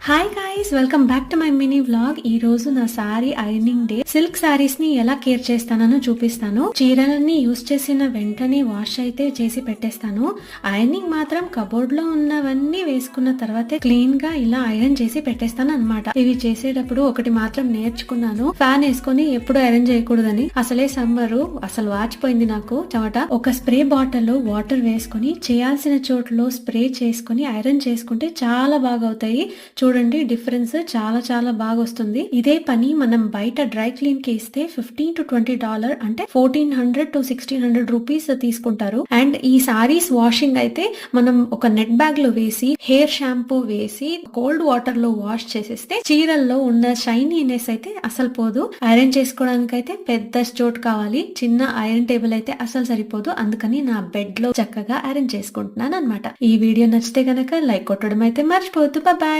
Hi guys, welcome back to my mini vlog. ఈ రోజు నా sorry ironing day. Silk saris ని ఎలా కేర్ చేస్తానో చూపిస్తాను. చీరలన్నీ యూస్ చేసిన వెంటనే వాష్ అయితే చేసి పెట్టేస్తాను. ఐరనింగ్ మాత్రం కబోర్డ్ లో ఉన్నవన్నీ వేసుకున్న తర్వాతే క్లీన్ గా ఇలా ఐరన్ చేసి పెట్టేస్తాను అన్నమాట. ఇవి చేసేటప్పుడు ఒకటి మాత్రం నేర్చుకున్నాను, ఫ్యాన్ వేసుకొని ఎప్పుడు ఐరన్ చేయకూడదని. అసలే సమ్మరు, అసలు వాచిపోయింది నాకు చెమట. ఒక స్ప్రే బాటిల్ లో వాటర్ వేసుకొని చేయాల్సిన చోట్లో స్ప్రే చేసుకొని ఐరన్ చేసుకుంటే చాలా బాగా అవుతాయి. చూడండి, డిఫరెన్స్ చాలా చాలా బాగా వస్తుంది. ఇదే పని మనం బయట డ్రై క్లీన్ కి ఇస్తే $15 to $20 అంటే 1400 to 1600 రూపీస్ తీసుకుంటారు. అండ్ ఈ సారీస్ వాషింగ్ అయితే మనం ఒక నెట్ బ్యాగ్ లో వేసి హెయిర్ షాంపూ వేసి కోల్డ్ వాటర్ లో వాష్ చేసేస్తే చీరల్లో ఉన్న షైనీనెస్ అయితే అసలు పోదు. ఐరన్ చేసుకోవడానికి అయితే పెద్ద చోటు కావాలి, చిన్న ఐరన్ టేబుల్ అయితే అసలు సరిపోదు. అందుకని నా బెడ్ లో చక్కగా ఐరన్ చేసుకుంటున్నాను అనమాట. ఈ వీడియో నచ్చితే గనక లైక్ కొట్టడం అయితే మర్చిపోవద్దు. బాయ్.